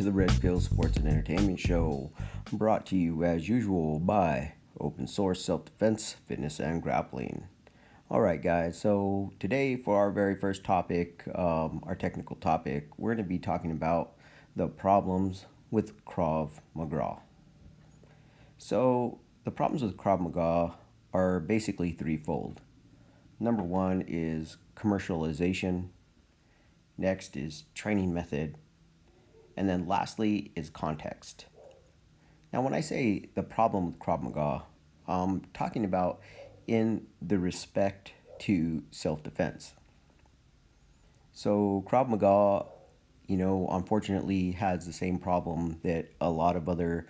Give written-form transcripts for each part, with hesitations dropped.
the Red Pill Sports and Entertainment Show, brought to you as usual by Open Source Self-Defense, Fitness, and Grappling. Alright guys, so today for our very first topic, our technical topic, we're going to be talking about the problems with Krav Maga. So the problems with Krav Maga are basically threefold. Number one is commercialization. Next is training method. And then lastly is context. Now when I say the problem with Krav Maga, I'm talking about in the respect to self-defense. So Krav Maga, unfortunately has the same problem that a lot of other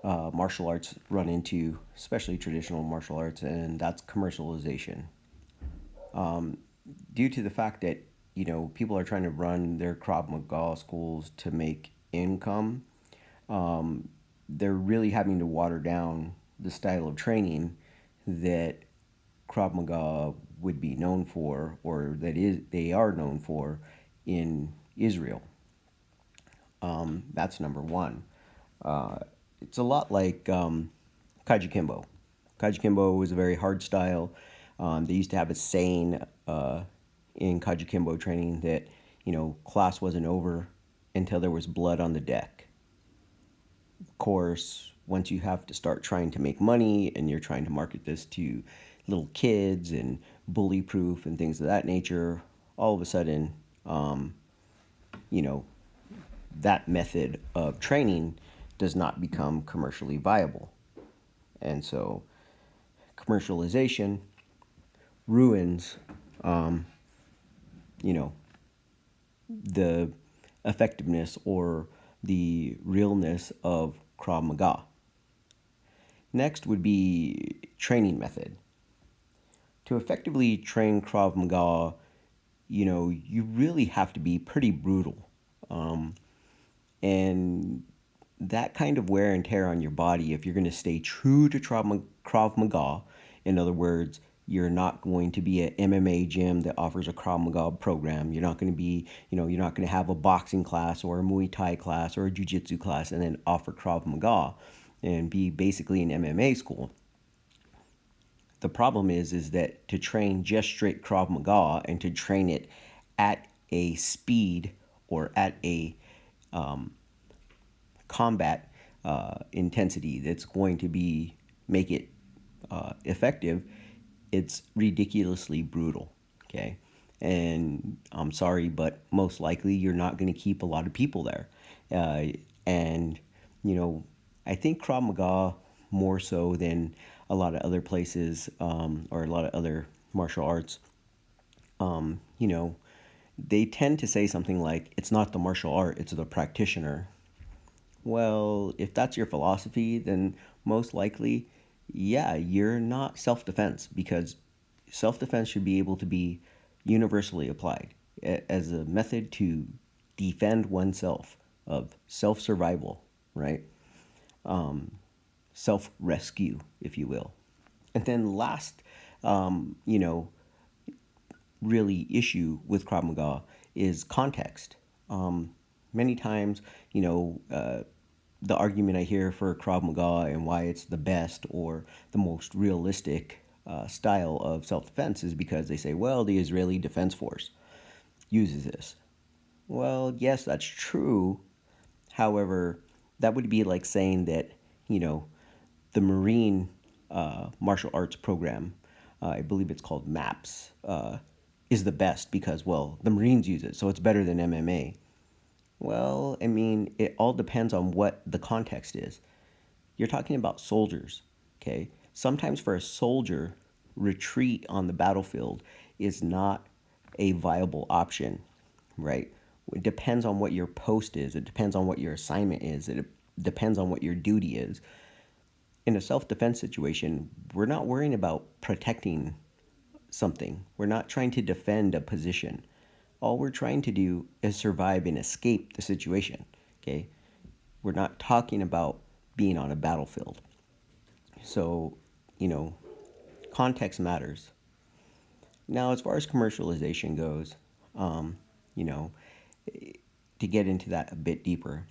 martial arts run into, especially traditional martial arts, and that's commercialization. Due to the fact that people are trying to run their Krav Maga schools to make income, they're really having to water down the style of training that Krav Maga would be known for, or they are known for in Israel. That's number one. It's a lot like Kaiji Kimbo. Kaiji Kimbo was a very hard style. They used to have a saying in Kaiji Kimbo training that, class wasn't over until there was blood on the deck. Of course, once you have to start trying to make money and you're trying to market this to little kids and bully proof and things of that nature, all of a sudden, that method of training does not become commercially viable. And so commercialization ruins the effectiveness or the realness of Krav Maga. Next would be training method. To effectively train Krav Maga, you really have to be pretty brutal. And that kind of wear and tear on your body, if you're going to stay true to Krav Maga, in other words, you're not going to be an MMA gym that offers a Krav Maga program. You're not going to be, you're not going to have a boxing class or a Muay Thai class or a Jiu-Jitsu class and then offer Krav Maga and be basically an MMA school. The problem is that to train just straight Krav Maga and to train it at a speed or at a combat intensity that's going to make it effective, it's ridiculously brutal, okay? And I'm sorry, but most likely you're not going to keep a lot of people there. And, I think Krav Maga, more so than a lot of other places or a lot of other martial arts, they tend to say something like, it's not the martial art, it's the practitioner. Well, if that's your philosophy, then most likely, yeah, you're not self-defense, because self-defense should be able to be universally applied as a method to defend oneself, of self-survival, right? Self-rescue, if you will. And then last, really issue with Krav Maga is context. Many times, the argument I hear for Krav Maga and why it's the best or the most realistic style of self-defense is because they say, well, the Israeli Defense Force uses this. Well, yes, that's true. However, that would be like saying that, the Marine martial arts program, I believe it's called MAPS, is the best because, well, the Marines use it, so it's better than MMA. Well, I mean, it all depends on what the context is. You're talking about soldiers, okay? Sometimes for a soldier, retreat on the battlefield is not a viable option, right? It depends on what your post is. It depends on what your assignment is. It depends on what your duty is. In a self-defense situation, we're not worrying about protecting something. We're not trying to defend a position. All we're trying to do is survive and escape the situation, okay? We're not talking about being on a battlefield. So, context matters. Now, as far as commercialization goes, to get into that a bit deeper,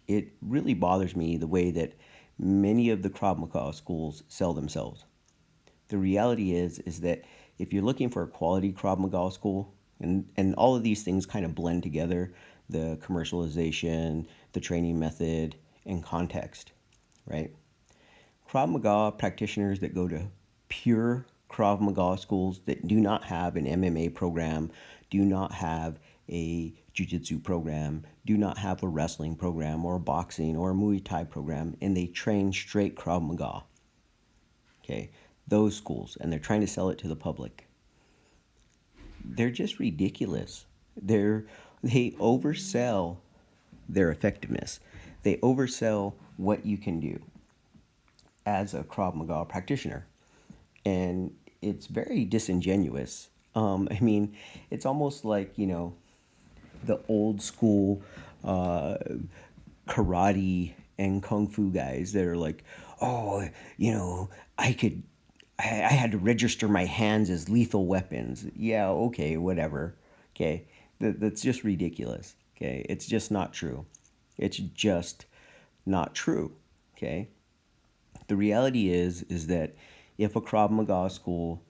it really bothers me the way that many of the Krav Maga schools sell themselves. The reality is that if you're looking for a quality Krav Maga school, and all of these things kind of blend together, the commercialization, the training method, and context, right? Krav Maga practitioners that go to pure Krav Maga schools that do not have an MMA program, do not have a jiu-jitsu program, do not have a wrestling program or a boxing or a Muay Thai program, and they train straight Krav Maga. Okay, those schools, and they're trying to sell it to the public. They're just ridiculous. They oversell their effectiveness. They oversell what you can do as a Krav Maga practitioner. And it's very disingenuous. I mean, it's almost like, the old school uh, karate and kung fu guys that are like, oh, I could, I had to register my hands as lethal weapons. Yeah, okay, whatever. Okay, that's just ridiculous. Okay, it's just not true. It's just not true. Okay, the reality is that if a Krav Maga school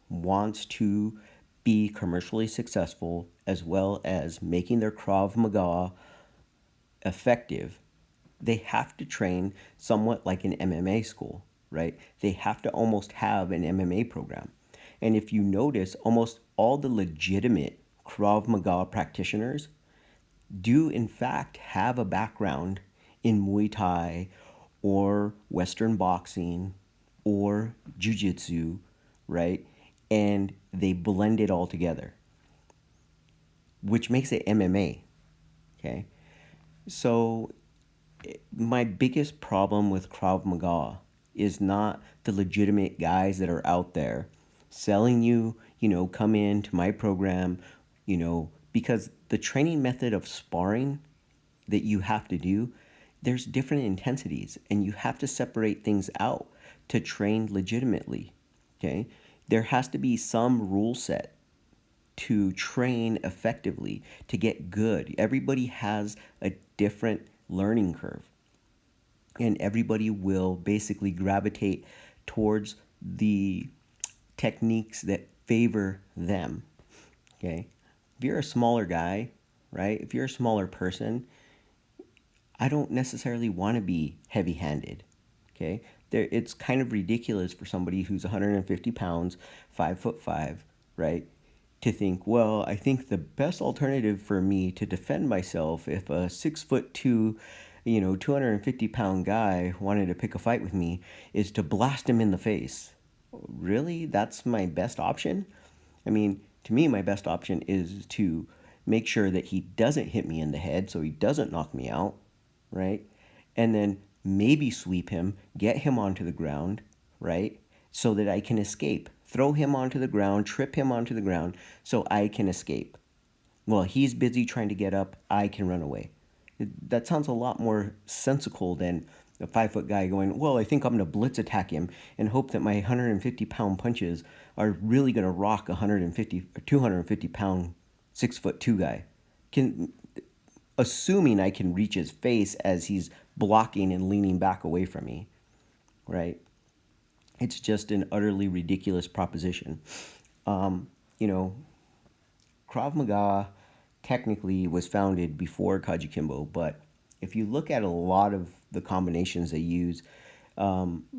wants to be commercially successful as well as making their Krav Maga effective, they have to train somewhat like an MMA school, right? They have to almost have an MMA program. And if you notice, almost all the legitimate Krav Maga practitioners do in fact have a background in Muay Thai or Western boxing or Jiu-Jitsu, right? And they blend it all together, which makes it MMA, okay? So my biggest problem with Krav Maga is not the legitimate guys that are out there selling you, come into my program, because the training method of sparring that you have to do, there's different intensities and you have to separate things out to train legitimately. Okay? There has to be some rule set to train effectively, to get good. Everybody has a different learning curve, and everybody will basically gravitate towards the techniques that favor them. Okay? If you're a smaller guy, right? If you're a smaller person, I don't necessarily want to be heavy handed. Okay? It's kind of ridiculous for somebody who's 150 pounds, 5'5", right? To think, well, I think the best alternative for me to defend myself if a 6'2", 250-pound guy wanted to pick a fight with me is to blast him in the face. Really? That's my best option? I mean, to me, my best option is to make sure that he doesn't hit me in the head so he doesn't knock me out, right? And then maybe sweep him, get him onto the ground, right? So that I can escape. Throw him onto the ground, trip him onto the ground so I can escape. While he's busy trying to get up, I can run away. That sounds a lot more sensical than a 5-foot guy going, well, I think I'm going to blitz attack him and hope that my 150-pound punches are really going to rock a 150 or 250-pound 6'2" guy. Assuming I can reach his face as he's blocking and leaning back away from me, right? It's just an utterly ridiculous proposition. Um, you know, Krav Maga technically was founded before Kajukenbo, but if you look at a lot of the combinations they use,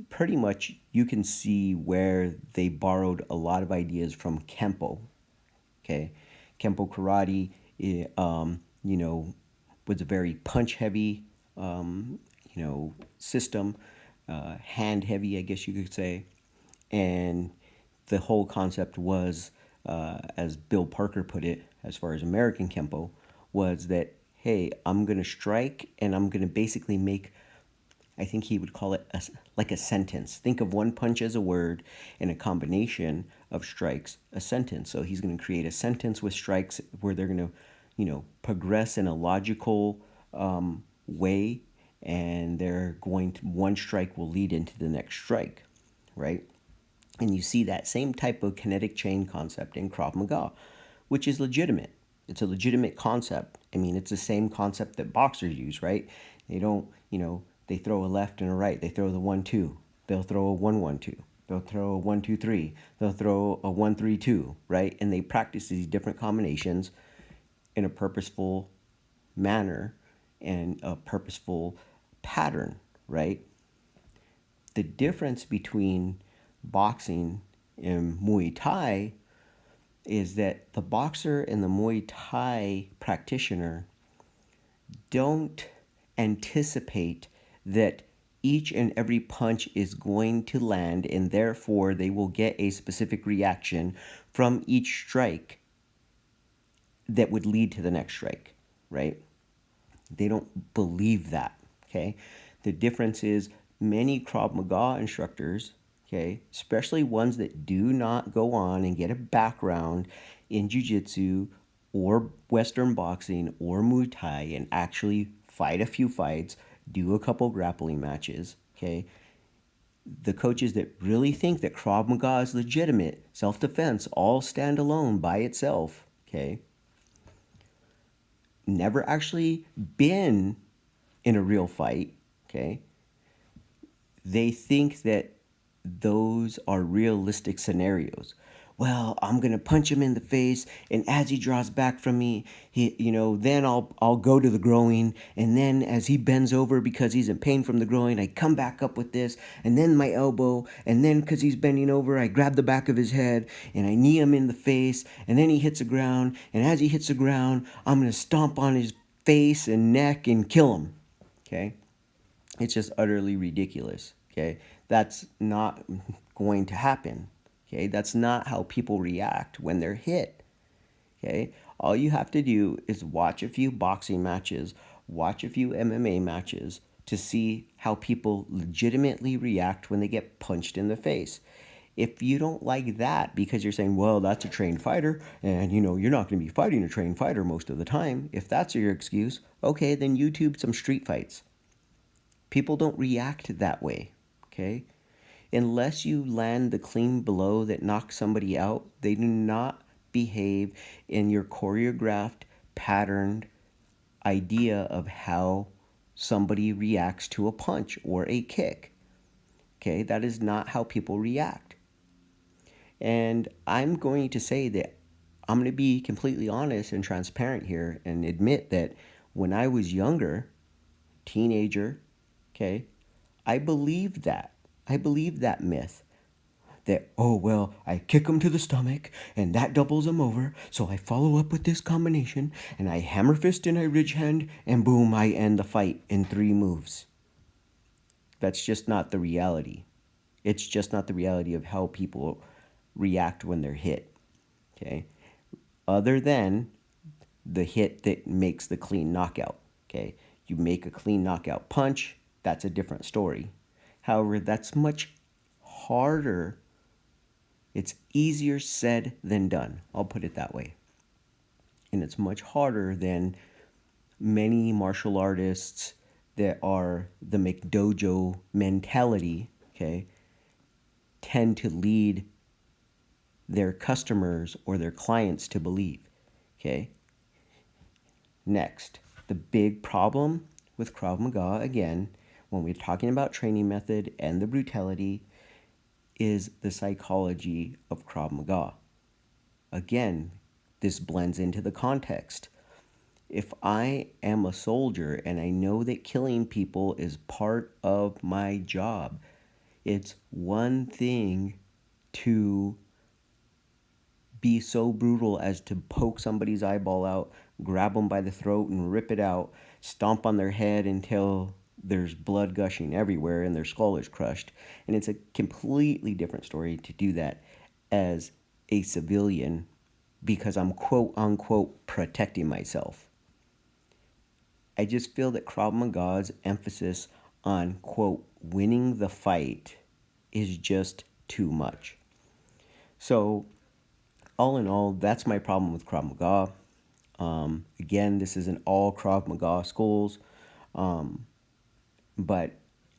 pretty much you can see where they borrowed a lot of ideas from Kempo. Okay, Kempo karate, was a very punch heavy, system, hand heavy, I guess you could say, and the whole concept was, as Bill Parker put it, as far as American Kempo, was that, hey, I'm going to strike and I'm going to basically make, I think he would call it like a sentence. Think of one punch as a word and a combination of strikes, a sentence. So he's going to create a sentence with strikes where they're going to, progress in a logical way, and one strike will lead into the next strike, right? And you see that same type of kinetic chain concept in Krav Maga, which is legitimate. It's a legitimate concept. I mean, it's the same concept that boxers use, right? They don't, they throw a left and a right. They throw the 1-2. They'll throw a 1-1-2. They'll throw a 1-2-3. They'll throw a 1-3-2, right? And they practice these different combinations in a purposeful manner and a purposeful pattern, right? The difference between boxing and Muay Thai is that the boxer and the Muay Thai practitioner don't anticipate that each and every punch is going to land, and therefore they will get a specific reaction from each strike that would lead to the next strike, right? They don't believe that, okay? The difference is many Krav Maga instructors, okay, especially ones that do not go on and get a background in jiu-jitsu or Western boxing or Muay Thai and actually fight a few fights, do a couple grappling matches, okay? The coaches that really think that Krav Maga is legitimate, self-defense, all stand alone by itself, okay, never actually been in a real fight, okay, they think that those are realistic scenarios. Well, I'm gonna punch him in the face, and as he draws back from me, then I'll go to the groin, and then as he bends over because he's in pain from the groin, I come back up with this, and then my elbow, and then because he's bending over, I grab the back of his head, and I knee him in the face, and then he hits the ground, and as he hits the ground, I'm gonna stomp on his face and neck and kill him. Okay, it's just utterly ridiculous. Okay, that's not going to happen. Okay, that's not how people react when they're hit. Okay, all you have to do is watch a few boxing matches, watch a few MMA matches to see how people legitimately react when they get punched in the face. If you don't like that because you're saying, well, that's a trained fighter, and you're not going to be fighting a trained fighter most of the time, if that's your excuse, okay, then YouTube some street fights. People don't react that way, okay? Unless you land the clean blow that knocks somebody out, they do not behave in your choreographed, patterned idea of how somebody reacts to a punch or a kick. Okay, that is not how people react. And I'm going to say that I'm going to be completely honest and transparent here and admit that when I was younger, teenager, okay, I believed that. I believed that myth that, oh, well, I kick him to the stomach and that doubles him over. So I follow up with this combination and I hammer fist and I ridge hand and boom, I end the fight in 3 moves. That's just not the reality. It's just not the reality of how people react when they're hit. Okay? Other than the hit that makes the clean knockout. Okay? You make a clean knockout punch, that's a different story. However, that's much harder. It's easier said than done. I'll put it that way. And it's much harder than many martial artists that are the McDojo mentality, okay, tend to lead their customers or their clients to believe, okay? Next, the big problem with Krav Maga, again, when we're talking about training method and the brutality, is the psychology of Krav Maga. Again, this blends into the context. If I am a soldier and I know that killing people is part of my job, it's one thing to be so brutal as to poke somebody's eyeball out, grab them by the throat and rip it out, stomp on their head until there's blood gushing everywhere and their skull is crushed. And it's a completely different story to do that as a civilian because I'm quote unquote protecting myself. I just feel that Krav Maga's emphasis on quote winning the fight is just too much. So all in all, that's my problem with Krav Maga. Again, this isn't all Krav Maga schools, but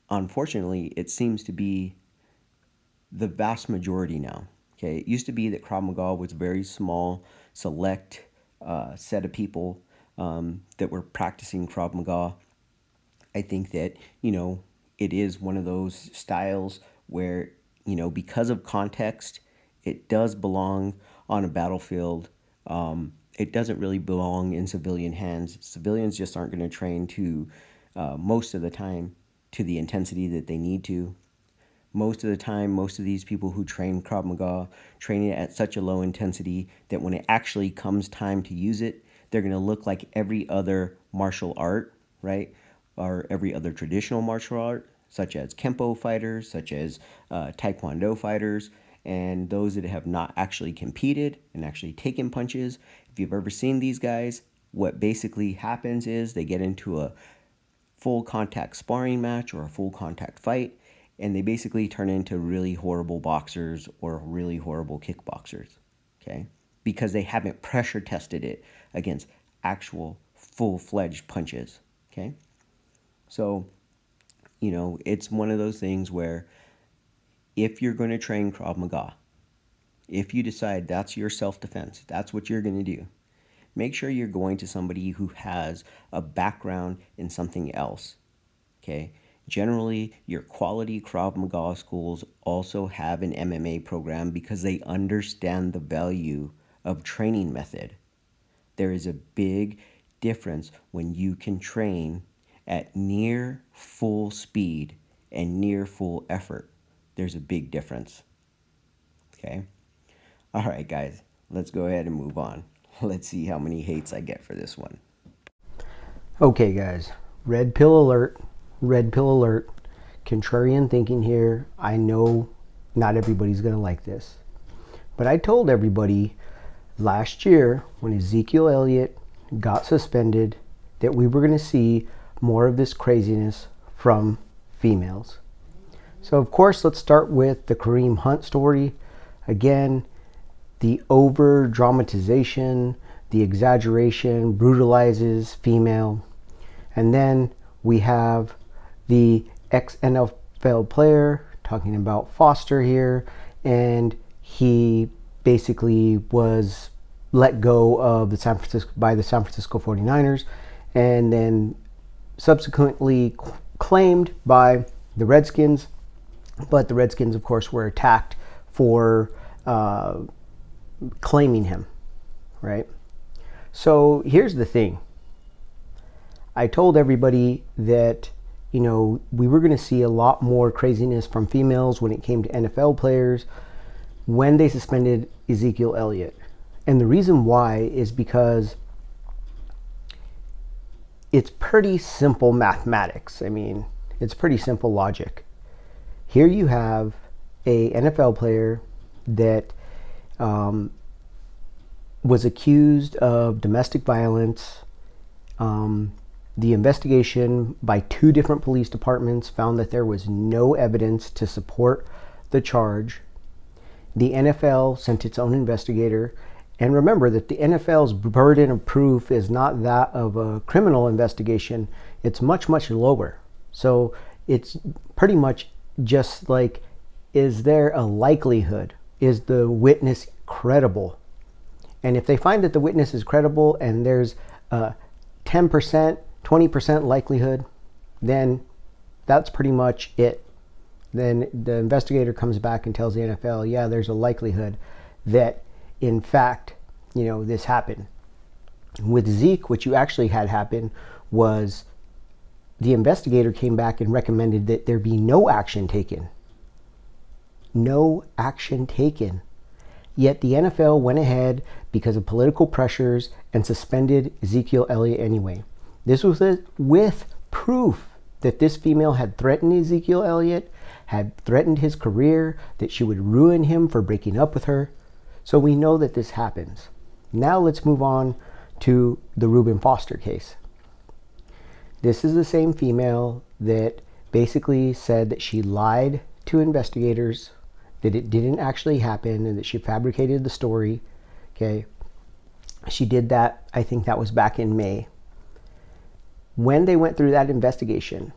unfortunately, it seems to be the vast majority now. Okay, it used to be that Krav Maga was very small, select set of people that were practicing Krav Maga. I think that, it is one of those styles where, because of context, it does belong on a battlefield. It doesn't really belong in civilian hands. Civilians just aren't going to train to, most of the time, to the intensity that they need to. Most of the time, most of these people who train Krav Maga train it at such a low intensity that when it actually comes time to use it, they're going to look like every other martial art, right? Or every other traditional martial art, such as Kempo fighters, such as Taekwondo fighters, and those that have not actually competed and actually taken punches. If you've ever seen these guys, what basically happens is they get into a full contact sparring match or a full contact fight, and they basically turn into really horrible boxers or really horrible kickboxers, okay? Because they haven't pressure tested it against actual full-fledged punches, okay? So, it's one of those things where if you're going to train Krav Maga, if you decide that's your self-defense, that's what you're going to do, make sure you're going to somebody who has a background in something else, okay? Generally, your quality Krav Maga schools also have an MMA program because they understand the value of training method. There is a big difference when you can train at near full speed and near full effort. There's a big difference, okay? All right, guys, let's go ahead and move on. Let's see how many hates I get for this one. Okay, guys, red pill alert, red pill alert. Contrarian thinking here. I know not everybody's going to like this. But I told everybody last year when Ezekiel Elliott got suspended that we were going to see more of this craziness from females. So, of course, let's start with the Kareem Hunt story. Again, the over-dramatization, the exaggeration brutalizes female. And then we have the ex-NFL player talking about Foster here, and he basically was let go of by the San Francisco 49ers, and then subsequently claimed by the Redskins. But the Redskins, of course, were attacked for claiming him, right? So here's the thing. I told everybody that, we were going to see a lot more craziness from females when it came to NFL players when they suspended Ezekiel Elliott. And the reason why is because it's pretty simple mathematics. I mean, it's pretty simple logic. Here you have a NFL player that was accused of domestic violence. The investigation by 2 different police departments found that there was no evidence to support the charge. The NFL sent its own investigator. And remember that the NFL's burden of proof is not that of a criminal investigation. It's much, much lower. So it's pretty much just like, is there a likelihood? Is the witness credible? And if they find that the witness is credible and there's a 10%, 20% likelihood, then that's pretty much it. Then the investigator comes back and tells the NFL, yeah, there's a likelihood that, in fact, this happened. With Zeke, what you actually had happen was the investigator came back and recommended that there be no action taken. No action taken. Yet the NFL went ahead because of political pressures and suspended Ezekiel Elliott anyway. This was with proof that this female had threatened Ezekiel Elliott, had threatened his career, that she would ruin him for breaking up with her. So we know that this happens. Now let's move on to the Ruben Foster case. This is the same female that basically said that she lied to investigators, that it didn't actually happen, and that she fabricated the story. Okay. She did that, I think that was back in May. When they went through that investigation,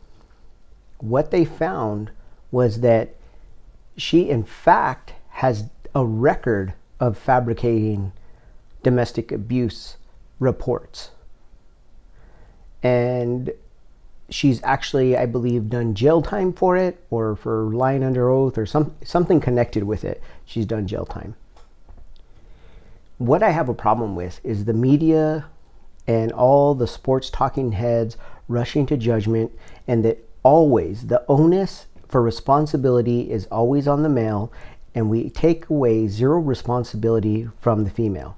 what they found was that she, in fact, has a record of fabricating domestic abuse reports. And she's actually, I believe, done jail time for it, or for lying under oath, or something connected with it. She's done jail time. What I have a problem with is the media and all the sports talking heads rushing to judgment, and that always the onus for responsibility is always on the male, and we take away zero responsibility from the female.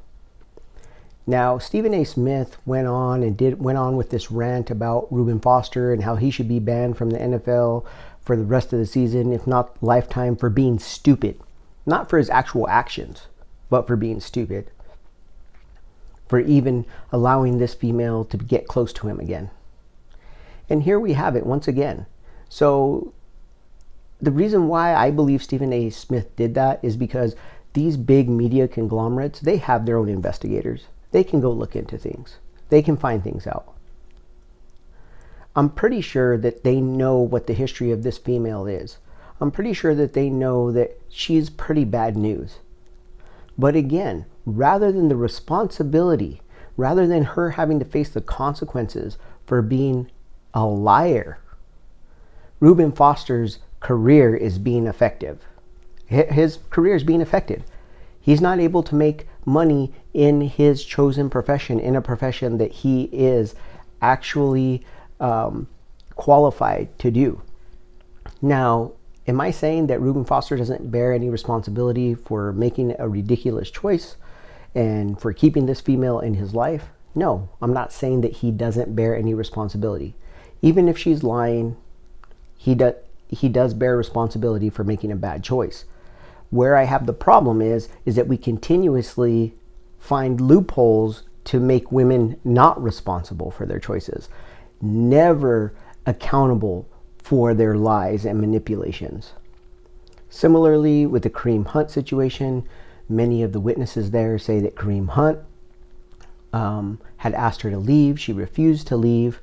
Now, Stephen A. Smith went on with this rant about Ruben Foster and how he should be banned from the NFL for the rest of the season, if not lifetime, for being stupid. Not for his actual actions, but for being stupid. For even allowing this female to get close to him again. And here we have it once again. So the reason why I believe Stephen A. Smith did that is because these big media conglomerates, they have their own investigators. They can go look into things. They can find things out. I'm pretty sure that they know what the history of this female is. I'm pretty sure that they know that she's pretty bad news. But again, rather than the responsibility, rather than her having to face the consequences for being a liar, Ruben Foster's career is being effective. His career is being affected. He's not able to make money in his chosen profession, in a profession that he is actually qualified to do. Now, am I saying that Ruben Foster doesn't bear any responsibility for making a ridiculous choice and for keeping this female in his life? No, I'm not saying that he doesn't bear any responsibility. Even if she's lying, he does bear responsibility for making a bad choice. Where I have the problem is that we continuously find loopholes to make women not responsible for their choices, never accountable for their lies and manipulations. Similarly, with the Kareem Hunt situation, many of the witnesses there say that Kareem Hunt had asked her to leave. She refused to leave.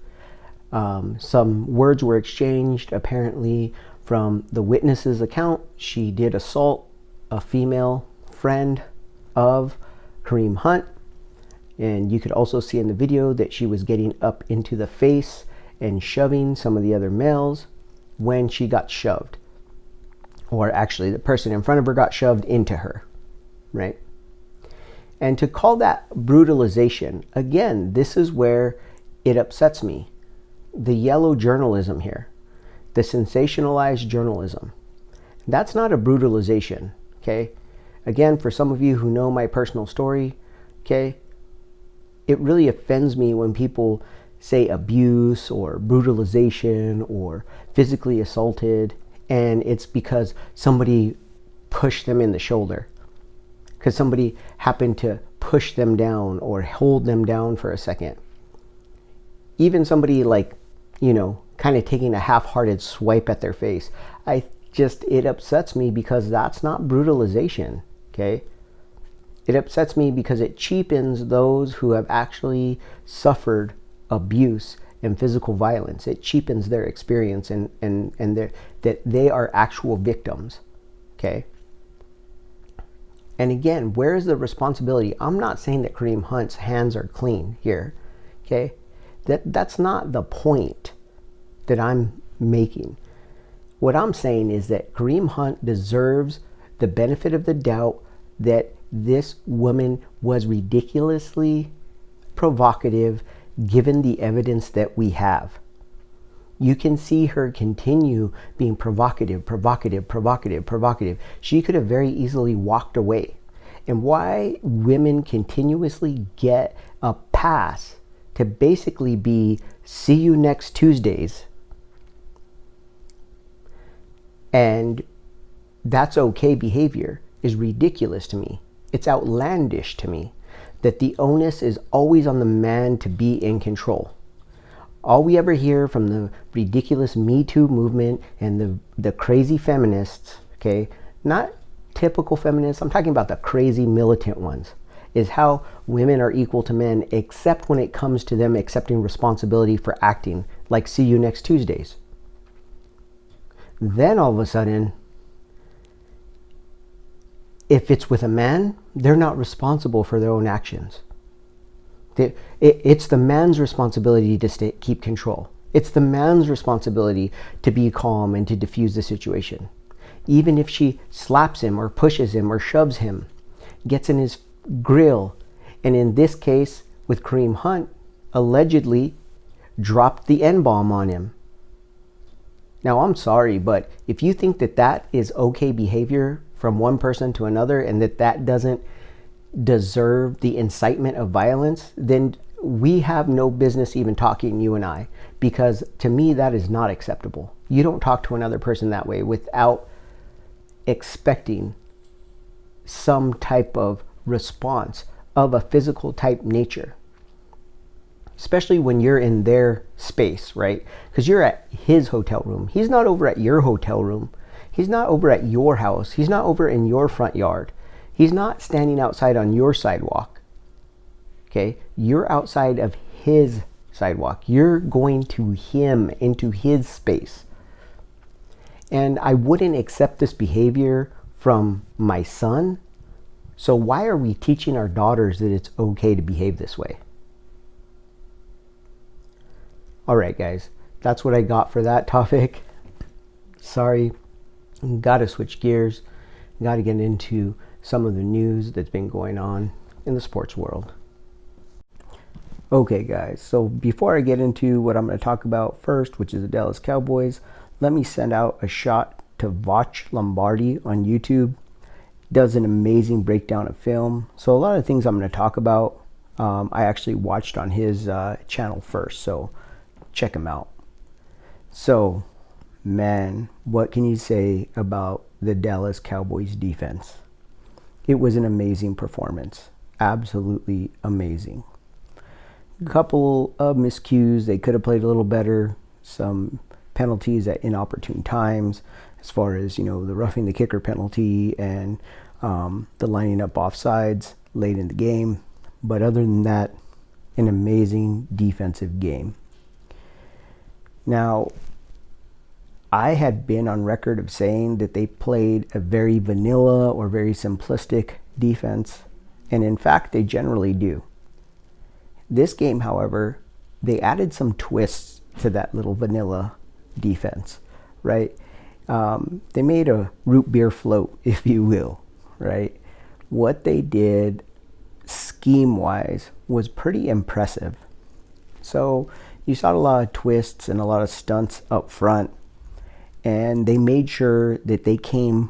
Some words were exchanged, apparently, from the witness's account. She did assault a female friend of Kareem Hunt, and you could also see in the video that she was getting up into the face and shoving some of the other males when she got shoved, or actually the person in front of her got shoved into her, right? And to call that brutalization, again, this is where it upsets me. The yellow journalism here, the sensationalized journalism, that's not a brutalization. Okay, again, for some of you who know my personal story, okay, it really offends me when people say abuse or brutalization or physically assaulted, and it's because somebody pushed them in the shoulder, because somebody happened to push them down or hold them down for a second. Even somebody like, kind of taking a half-hearted swipe at their face. It upsets me because that's not brutalization, okay? It upsets me because it cheapens those who have actually suffered abuse and physical violence. It cheapens their experience and that they are actual victims, okay? And again, where is the responsibility? I'm not saying that Kareem Hunt's hands are clean here, okay? That's not the point that I'm making. What I'm saying is that Kareem Hunt deserves the benefit of the doubt that this woman was ridiculously provocative given the evidence that we have. You can see her continue being provocative. She could have very easily walked away. And why women continuously get a pass to basically be see you next Tuesdays, and that's okay behavior, is ridiculous to me. It's outlandish to me that the onus is always on the man to be in control. All we ever hear from the ridiculous Me Too movement and the crazy feminists, okay, not typical feminists, I'm talking about the crazy militant ones, is how women are equal to men except when it comes to them accepting responsibility for acting like see you next Tuesdays. Then all of a sudden, if it's with a man, they're not responsible for their own actions. It's the man's responsibility to keep control. It's the man's responsibility to be calm and to diffuse the situation. Even if she slaps him or pushes him or shoves him, gets in his grill, and in this case with Kareem Hunt, allegedly dropped the N-bomb on him. Now, I'm sorry, but if you think that that is okay behavior from one person to another and that that doesn't deserve the incitement of violence, then we have no business even talking, you and I, because to me that is not acceptable. You don't talk to another person that way without expecting some type of response of a physical type nature, especially when you're in their space, right? Because you're at his hotel room. He's not over at your hotel room. He's not over at your house. He's not over in your front yard. He's not standing outside on your sidewalk. Okay? You're outside of his sidewalk. You're going to him, into his space. And I wouldn't accept this behavior from my son. So why are we teaching our daughters that it's okay to behave this way? All right, guys, that's what I got for that topic. Sorry, got to switch gears. Got to get into some of the news that's been going on in the sports world. Okay, guys, so before I get into what I'm going to talk about first, which is the Dallas Cowboys, let me send out a shot to Watch Lombardi on YouTube. Does an amazing breakdown of film. So a lot of things I'm going to talk about, I actually watched on his channel first, so check him out. So, man, what can you say about the Dallas Cowboys defense? It was an amazing performance. Absolutely amazing. A couple of miscues. They could have played a little better. Some penalties at inopportune times, as far as, you know, the roughing the kicker penalty and the lining up offsides late in the game. But other than that, an amazing defensive game. Now, I had been on record of saying that they played a very vanilla or very simplistic defense, and in fact, they generally do. This game, however, they added some twists to that little vanilla defense, right? They made a root beer float, if you will, right? What they did scheme-wise was pretty impressive. So you saw a lot of twists and a lot of stunts up front, and they made sure that they came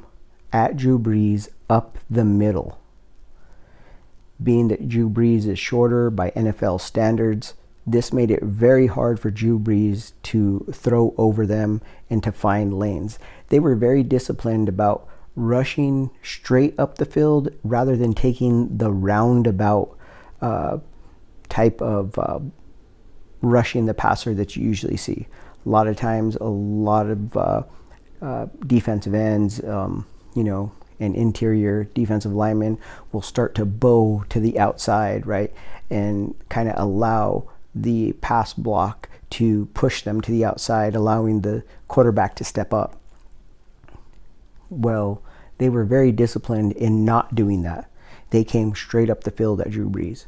at Drew Brees up the middle. Being that Drew Brees is shorter by NFL standards, this made it very hard for Drew Brees to throw over them and to find lanes. They were very disciplined about rushing straight up the field rather than taking the roundabout type of rushing the passer that you usually see. A lot of times, a lot of defensive ends, and interior defensive linemen will start to bow to the outside, right? And kind of allow the pass block to push them to the outside, allowing the quarterback to step up. Well, they were very disciplined in not doing that. They came straight up the field at Drew Brees,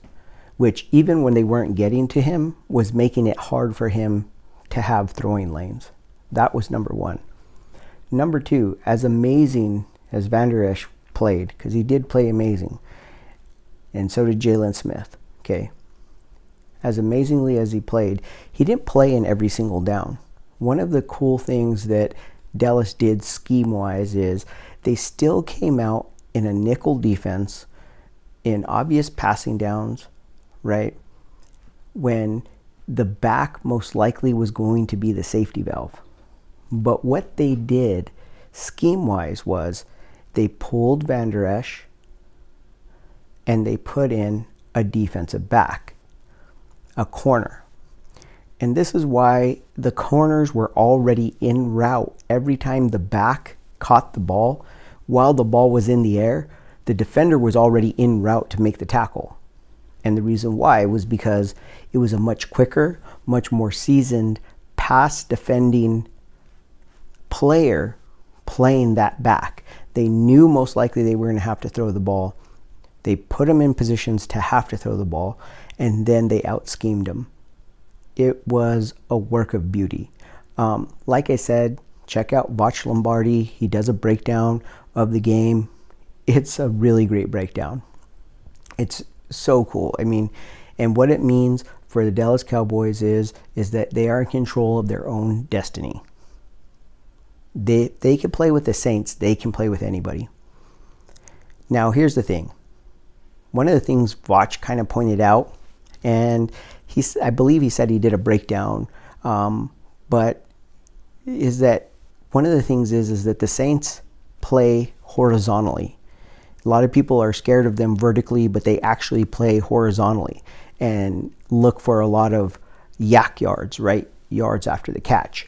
which even when they weren't getting to him was making it hard for him to have throwing lanes. That was number one. Number two, as amazing as Van Der Esch played, because he did play amazing, and so did Jalen Smith, okay? As amazingly as he played, he didn't play in every single down. One of the cool things that Dallas did scheme-wise is they still came out in a nickel defense in obvious passing downs, right? When the back most likely was going to be the safety valve. But what they did scheme-wise was they pulled Van Der Esch and they put in a defensive back, a corner. And this is why the corners were already en route. Every time the back caught the ball, while the ball was in the air, the defender was already en route to make the tackle. And the reason why was because it was a much quicker, much more seasoned pass defending player playing that back. They knew most likely they were going to have to throw the ball. They put them in positions to have to throw the ball, and then they out-schemed them. It was a work of beauty. Like I said, watch Lombardi. He does a breakdown of the game. It's a really great breakdown. It's so cool. I mean, and what it means for the Dallas Cowboys is that they are in control of their own destiny. They can play with the Saints. They can play with anybody. Now, here's the thing. One of the things Vach kind of pointed out, and I believe he said he did a breakdown, but is that one of the things is that the Saints play horizontally. A lot of people are scared of them vertically, but they actually play horizontally and look for a lot of yak yards, right? Yards after the catch.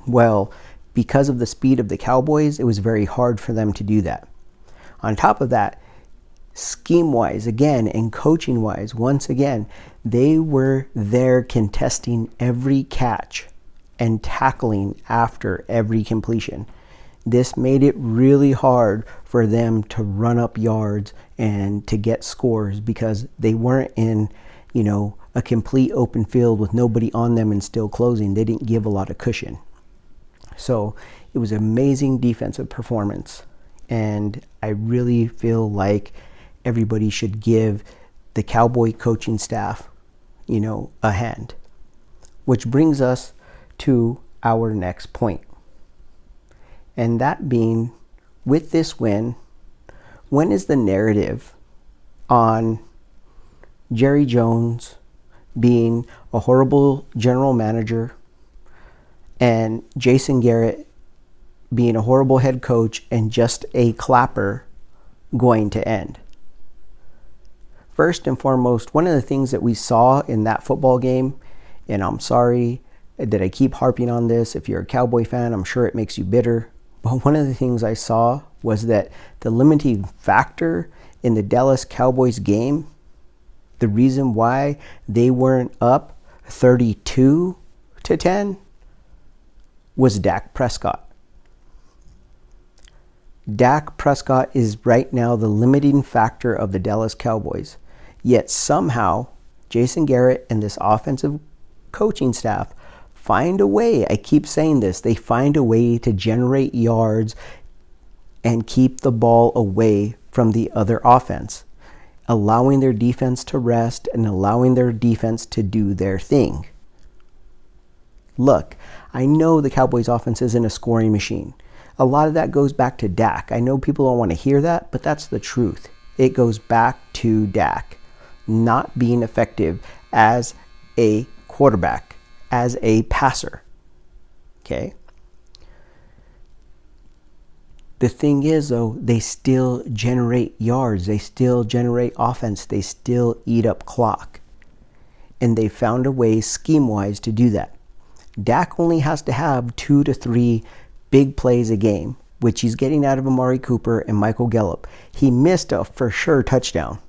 Well, because of the speed of the Cowboys, it was very hard for them to do that. On top of that, scheme-wise, again, and coaching-wise, once again, they were there contesting every catch and tackling after every completion. This made it really hard for them to run up yards and to get scores because they weren't in, a complete open field with nobody on them and still closing. They didn't give a lot of cushion. So it was an amazing defensive performance. And I really feel like everybody should give the Cowboy coaching staff, a hand. Which brings us to our next point. And that being, with this win, when is the narrative on Jerry Jones being a horrible general manager and Jason Garrett being a horrible head coach and just a clapper going to end? First and foremost, one of the things that we saw in that football game, and I'm sorry that I keep harping on this. If you're a Cowboy fan, I'm sure it makes you bitter. But one of the things I saw was that the limiting factor in the Dallas Cowboys game, the reason why they weren't up 32-10, was Dak Prescott. Dak Prescott is right now the limiting factor of the Dallas Cowboys. Yet somehow, Jason Garrett and this offensive coaching staff find a way, I keep saying this, they find a way to generate yards and keep the ball away from the other offense, allowing their defense to rest and allowing their defense to do their thing. Look, I know the Cowboys offense isn't a scoring machine. A lot of that goes back to Dak. I know people don't want to hear that, but that's the truth. It goes back to Dak not being effective as a quarterback, as a passer. Okay? The thing is, though, they still generate yards. They still generate offense. They still eat up clock. And they found a way, scheme-wise, to do that. Dak only has to have 2 to 3 big plays a game, which he's getting out of Amari Cooper and Michael Gallup. He missed a for sure touchdown,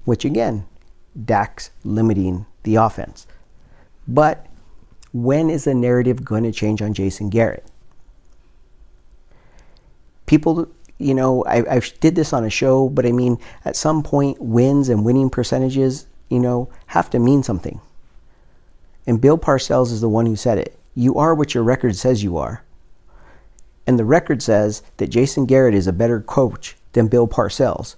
which again, Dak's limiting the offense. But when is the narrative going to change on Jason Garrett? People, I did this on a show, but I mean, at some point, wins and winning percentages, have to mean something. And Bill Parcells is the one who said it. You are what your record says you are. And the record says that Jason Garrett is a better coach than Bill Parcells.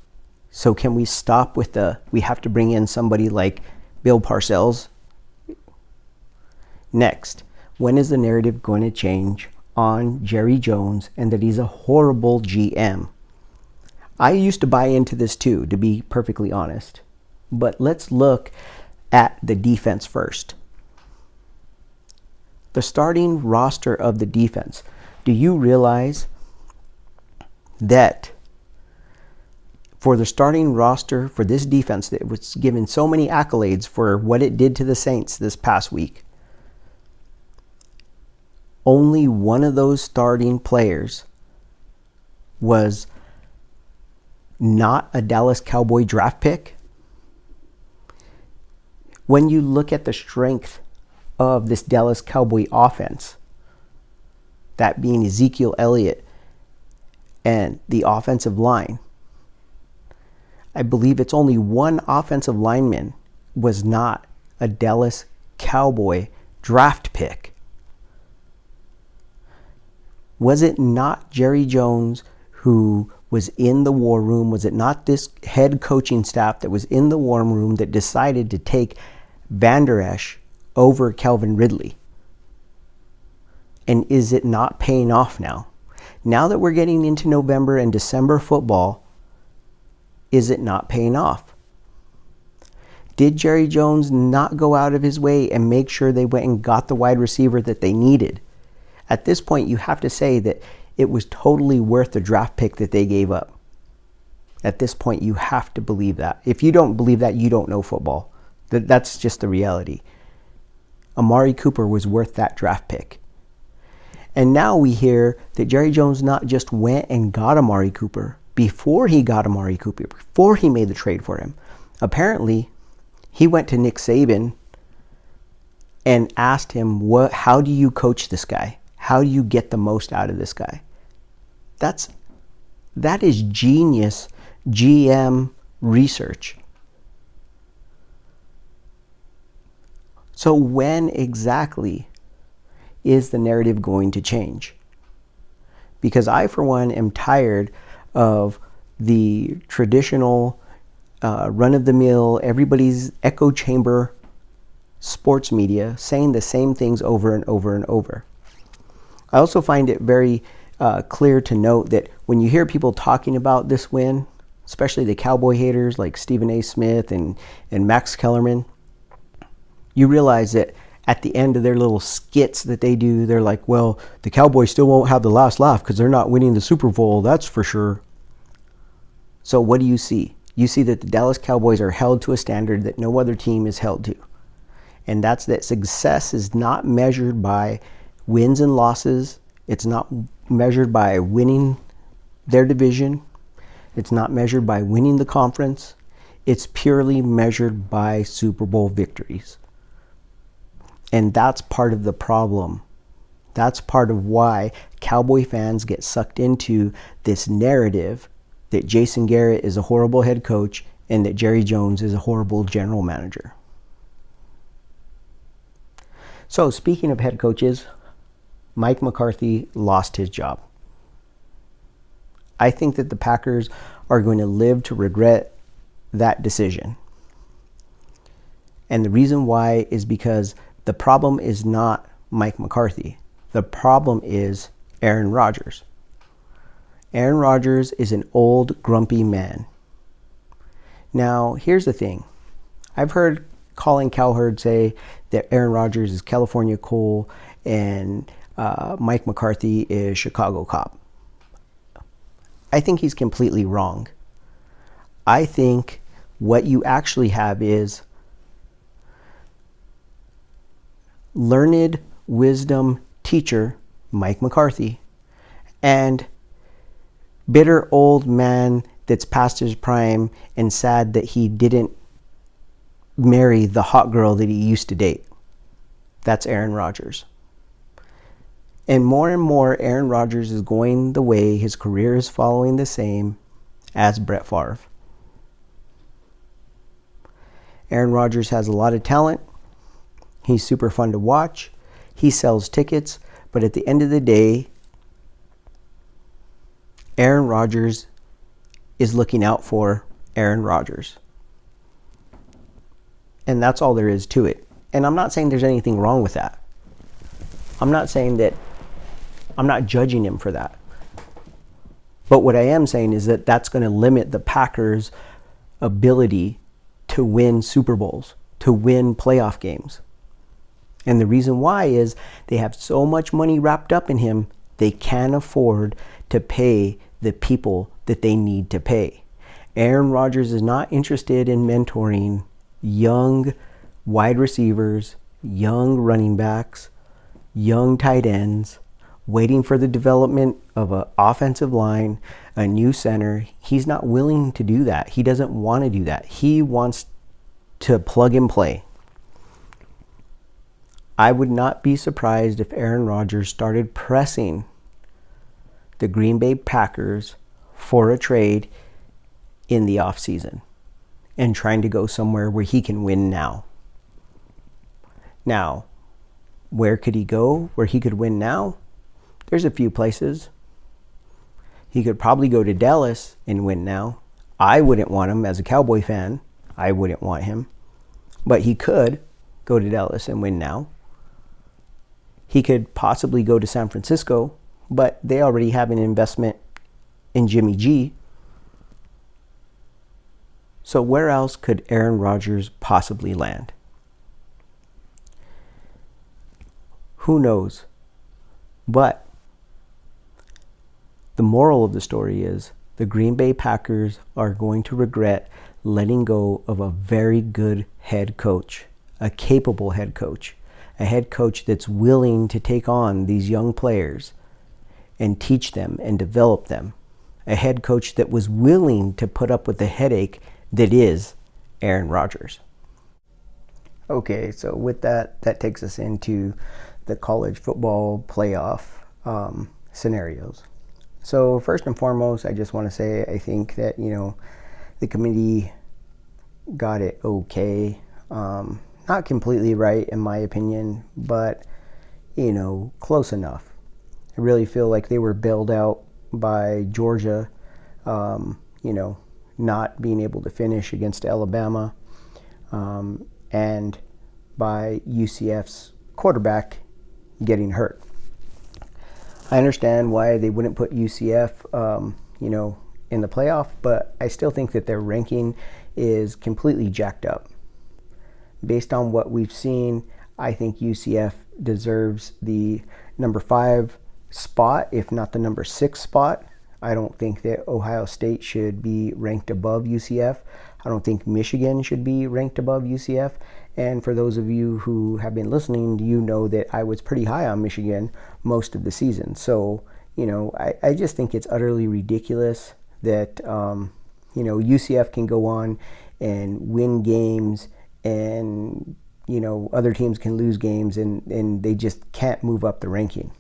So can we stop with we have to bring in somebody like Bill Parcells? Next, when is the narrative going to change on Jerry Jones and that he's a horrible GM? I used to buy into this too, to be perfectly honest. But let's look at the defense first. The starting roster of the defense. Do you realize that for the starting roster for this defense that was given so many accolades for what it did to the Saints this past week, only one of those starting players was not a Dallas Cowboy draft pick? When you look at the strength of this Dallas Cowboy offense, that being Ezekiel Elliott and the offensive line, I believe it's only one offensive lineman was not a Dallas Cowboy draft pick? Was it not Jerry Jones who was in the war room? Was it not this head coaching staff that was in the war room that decided to take Van Der Esch over Calvin Ridley? And is it not paying off now? Now that we're getting into November and December football, is it not paying off? Did Jerry Jones not go out of his way and make sure they went and got the wide receiver that they needed? At this point, you have to say that it was totally worth the draft pick that they gave up. At this point, you have to believe that. If you don't believe that, you don't know football. That's just the reality. Amari Cooper was worth that draft pick. And now we hear that Jerry Jones not just went and got Amari Cooper. Before he got Amari Cooper, before he made the trade for him, apparently he went to Nick Saban and asked him, how do you coach this guy? How do you get the most out of this guy? That is genius GM research. So when exactly is the narrative going to change? Because I, for one, am tired of the traditional run-of-the-mill, everybody's echo chamber sports media saying the same things over and over and over. I also find it very clear to note that when you hear people talking about this win, especially the Cowboy haters like Stephen A. Smith and Max Kellerman, you realize that at the end of their little skits that they do, they're like, well, the Cowboys still won't have the last laugh because they're not winning the Super Bowl, that's for sure. So what do you see? You see that the Dallas Cowboys are held to a standard that no other team is held to. And that's that success is not measured by wins and losses. It's not measured by winning their division. It's not measured by winning the conference. It's purely measured by Super Bowl victories. And that's part of the problem. That's part of why Cowboy fans get sucked into this narrative that Jason Garrett is a horrible head coach and that Jerry Jones is a horrible general manager. So speaking of head coaches, Mike McCarthy lost his job. I think that the Packers are going to live to regret that decision. And the reason why is because the problem is not Mike McCarthy. The problem is Aaron Rodgers. Aaron Rodgers is an old, grumpy man. Now, here's the thing. I've heard Colin Cowherd say that Aaron Rodgers is California coal and Mike McCarthy is Chicago cop. I think he's completely wrong. I think what you actually have is learned wisdom teacher Mike McCarthy and bitter old man that's past his prime and sad that he didn't marry the hot girl that he used to date. That's Aaron Rodgers. And more, Aaron Rodgers is going the way his career is following the same as Brett Favre. Aaron Rodgers has a lot of talent. He's super fun to watch. He sells tickets. But at the end of the day, Aaron Rodgers is looking out for Aaron Rodgers. And that's all there is to it. And I'm not saying there's anything wrong with that. I'm not judging him for that. But what I am saying is that that's going to limit the Packers' ability to win Super Bowls, to win playoff games. And the reason why is they have so much money wrapped up in him, they can't afford to pay the people that they need to pay. Aaron Rodgers is not interested in mentoring young wide receivers, young running backs, young tight ends, waiting for the development of an offensive line, a new center. He's not willing to do that. He doesn't want to do that. He wants to plug and play. I would not be surprised if Aaron Rodgers started pressing the Green Bay Packers for a trade in the offseason. and trying to go somewhere where he can win now. Now, where could he go where he could win now? There's a few places. He could probably go to Dallas and win now. I wouldn't want him as a Cowboy fan. I wouldn't want him. But he could go to Dallas and win now. He could possibly go to San Francisco, but they already have an investment in Jimmy G. So where else could Aaron Rodgers possibly land? Who knows? But the moral of the story is the Green Bay Packers are going to regret letting go of a very good head coach, a capable head coach, a head coach that's willing to take on these young players and teach them and develop them, a head coach that was willing to put up with the headache that is Aaron Rodgers. Okay, so with that takes us into the college football playoff scenarios. So first and foremost, I just want to say I think that, the committee got it okay. Not completely right in my opinion, but, close enough. I really feel like they were bailed out by Georgia, not being able to finish against Alabama, and by UCF's quarterback getting hurt. I understand why they wouldn't put UCF, in the playoff, but I still think that their ranking is completely jacked up. Based on what we've seen, I think UCF deserves the number 5 spot, if not the number 6 spot. I don't think that Ohio State should be ranked above UCF. I don't think Michigan should be ranked above UCF. And for those of you who have been listening, you know that I was pretty high on Michigan most of the season. So, I just think it's utterly ridiculous that, UCF can go on and win games and, other teams can lose games and they just can't move up the ranking.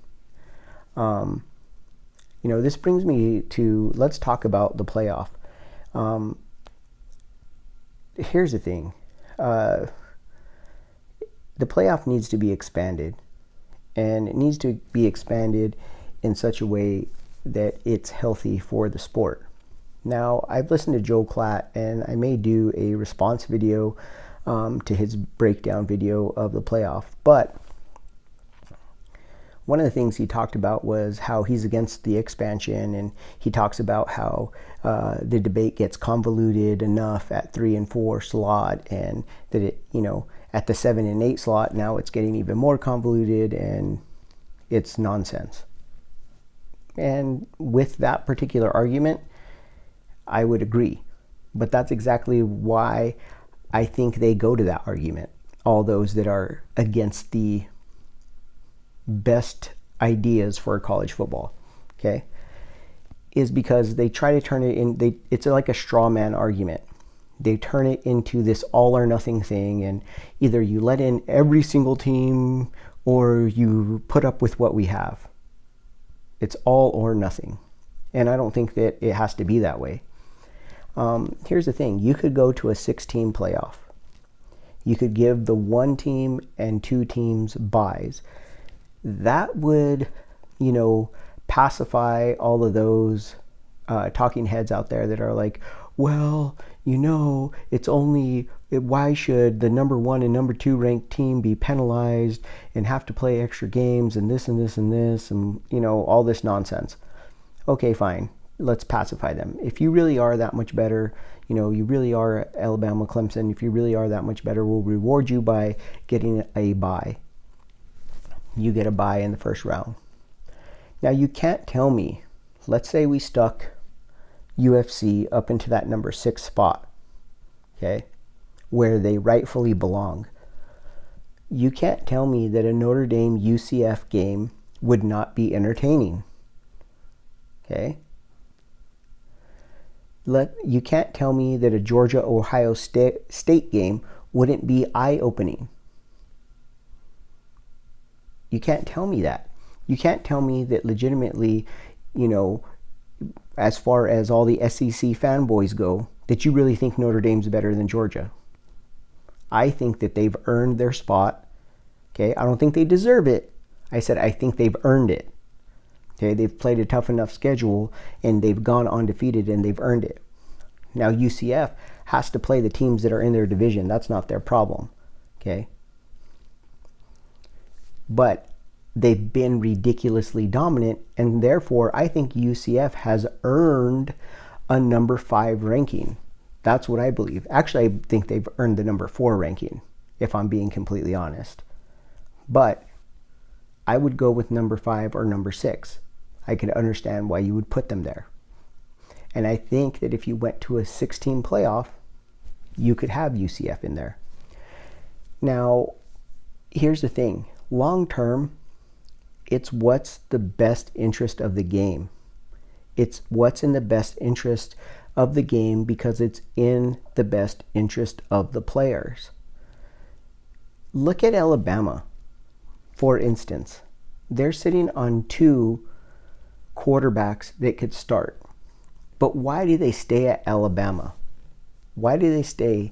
This brings me to, let's talk about the playoff. Here's the thing. The playoff needs to be expanded, and it needs to be expanded in such a way that it's healthy for the sport. Now, I've listened to Joe Klatt, and I may do a response video to his breakdown video of the playoff, but one of the things he talked about was how he's against the expansion, and he talks about how the debate gets convoluted enough at 3 and 4 slot, and that it, at the 7 and 8 slot, now it's getting even more convoluted and it's nonsense. And with that particular argument, I would agree. But that's exactly why I think they go to that argument. All those that are against the best ideas for college football, okay, is because they try to turn it in, it's like a straw man argument. They turn it into this all or nothing thing, and either you let in every single team or you put up with what we have. It's all or nothing. And I don't think that it has to be that way. Here's the thing. You could go to a 6-team playoff. You could give the 1 team and 2 teams byes. That would, pacify all of those talking heads out there that are like, well, it's only, why should the number 1 and number 2 ranked team be penalized and have to play extra games and this and this and this and, all this nonsense. Okay, fine. Let's pacify them. If you really are that much better, you really are Alabama, Clemson, if you really are that much better, we'll reward you by getting a bye. You get a bye in the first round. Now, you can't tell me, let's say we stuck UFC up into that number 6 spot, okay, where they rightfully belong. You can't tell me that a Notre Dame UCF game would not be entertaining, okay? You can't tell me that a Georgia-Ohio State game wouldn't be eye-opening. You can't tell me that. You can't tell me that legitimately, as far as all the SEC fanboys go, that you really think Notre Dame's better than Georgia. I think that they've earned their spot. Okay, I don't think they deserve it. I said I think they've earned it. Okay, they've played a tough enough schedule and they've gone undefeated and they've earned it. Now UCF has to play the teams that are in their division. That's not their problem. Okay, but they've been ridiculously dominant, and therefore I think UCF has earned a number 5 ranking. That's what I believe. Actually, I think they've earned the number 4 ranking, if I'm being completely honest. But I would go with number 5 or number 6. I could understand why you would put them there. And I think that if you went to a 16 playoff, you could have UCF in there. Now, here's the thing. Long term, it's what's the best interest of the game. It's what's in the best interest of the game because it's in the best interest of the players. Look at Alabama, for instance. They're sitting on 2 quarterbacks that could start. But why do they stay at Alabama? Why do they stay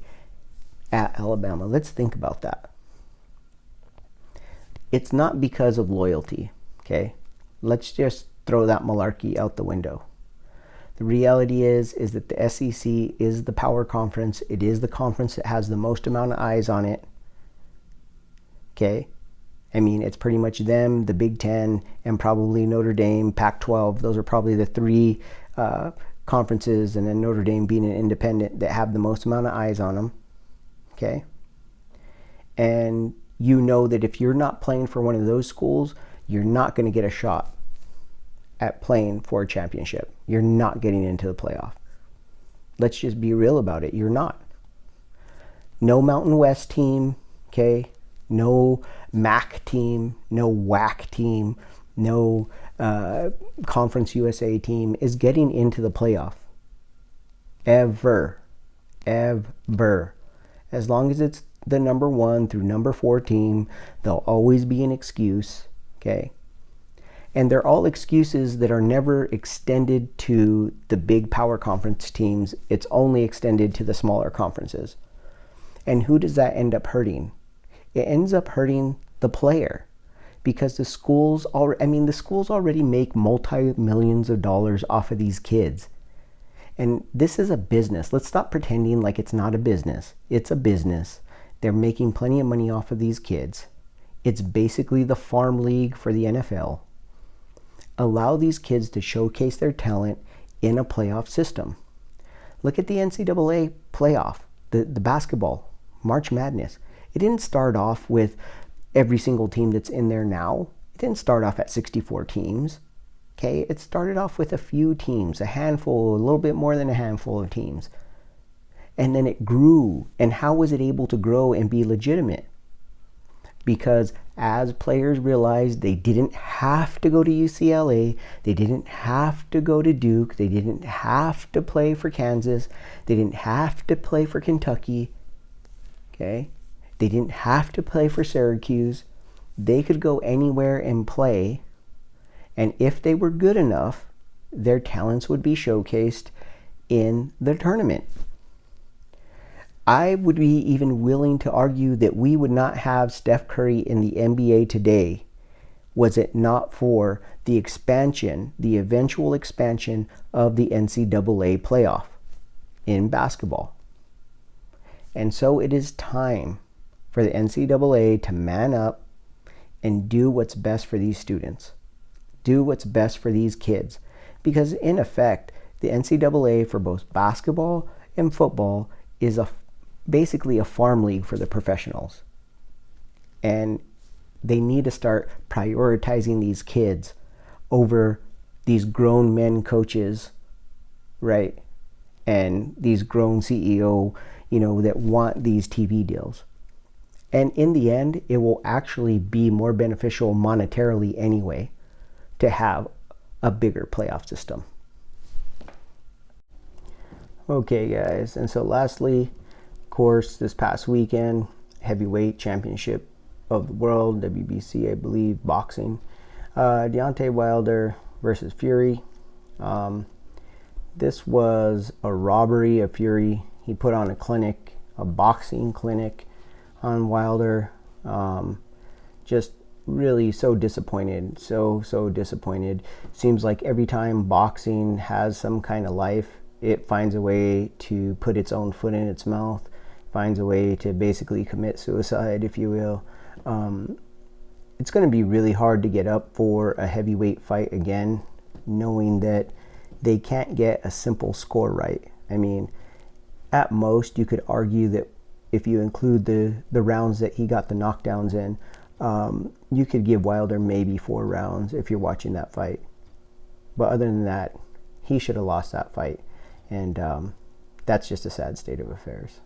at Alabama? Let's think about that. It's not because of loyalty, okay? Let's just throw that malarkey out the window. The reality is that the SEC is the power conference. It is the conference that has the most amount of eyes on it, okay? I mean, it's pretty much them, the Big Ten, and probably Notre Dame, Pac-12. Those are probably the 3 conferences, and then Notre Dame being an independent, that have the most amount of eyes on them, okay? And you know that if you're not playing for one of those schools, you're not going to get a shot at playing for a championship. You're not getting into the playoff. Let's just be real about it. You're not. No Mountain West team, okay? No MAC team, no WAC team, no Conference USA team is getting into the playoff. Ever. As long as it's the number 1 through number 4 team, there'll always be an excuse, okay? And they're all excuses that are never extended to the big power conference teams. It's only extended to the smaller conferences. And who does that end up hurting? It ends up hurting the player, because the schools already make multi-millions of dollars off of these kids. And this is a business. Let's stop pretending like it's not a business. It's a business. They're making plenty of money off of these kids. It's basically the farm league for the NFL. Allow these kids to showcase their talent in a playoff system. Look at the NCAA playoff, the basketball, March Madness. It didn't start off with every single team that's in there now. It didn't start off at 64 teams. Okay, it started off with a few teams, a handful, a little bit more than a handful of teams. And then it grew. And how was it able to grow and be legitimate? Because as players realized they didn't have to go to UCLA, they didn't have to go to Duke, they didn't have to play for Kansas, they didn't have to play for Kentucky, okay? They didn't have to play for Syracuse. They could go anywhere and play. And if they were good enough, their talents would be showcased in the tournament. I would be even willing to argue that we would not have Steph Curry in the NBA today was it not for the expansion, the eventual expansion of the NCAA playoff in basketball. And so it is time for the NCAA to man up and do what's best for these students. Do what's best for these kids. Because in effect, the NCAA for both basketball and football is basically a farm league for the professionals. And they need to start prioritizing these kids over these grown men coaches, right? And these grown CEO, that want these TV deals. And in the end, it will actually be more beneficial monetarily anyway to have a bigger playoff system. Okay, guys. And so lastly, of course, this past weekend, heavyweight championship of the world, WBC, I believe, boxing. Deontay Wilder versus Fury. This was a robbery of Fury. He put on a clinic, a boxing clinic on Wilder. Just really so disappointed, so disappointed. Seems like every time boxing has some kind of life, it finds a way to put its own foot in its mouth, finds a way to basically commit suicide, if you will. It's going to be really hard to get up for a heavyweight fight again, knowing that they can't get a simple score right. I mean, at most, you could argue that if you include the rounds that he got the knockdowns in, you could give Wilder maybe 4 rounds if you're watching that fight. But other than that, he should have lost that fight. And that's just a sad state of affairs.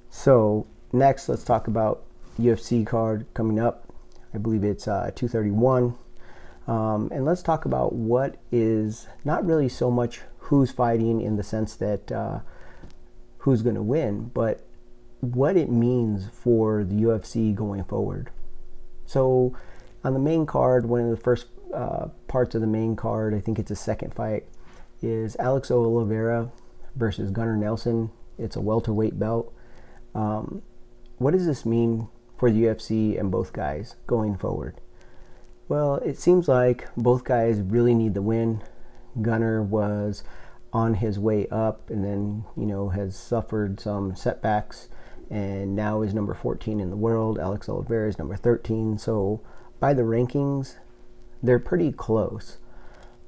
So next, let's talk about UFC card coming up. I believe it's 231. And let's talk about what is not really so much who's fighting in the sense that who's going to win, but what it means for the UFC going forward. So on the main card, one of the first parts of the main card, I think it's a second fight, is Alex Oliveira versus Gunnar Nelson. It's a welterweight belt. What does this mean for the UFC and both guys going forward? Well, it seems like both guys really need the win. Gunnar was on his way up and then, has suffered some setbacks and now is number 14 in the world. Alex Oliveira is number 13. So by the rankings, they're pretty close.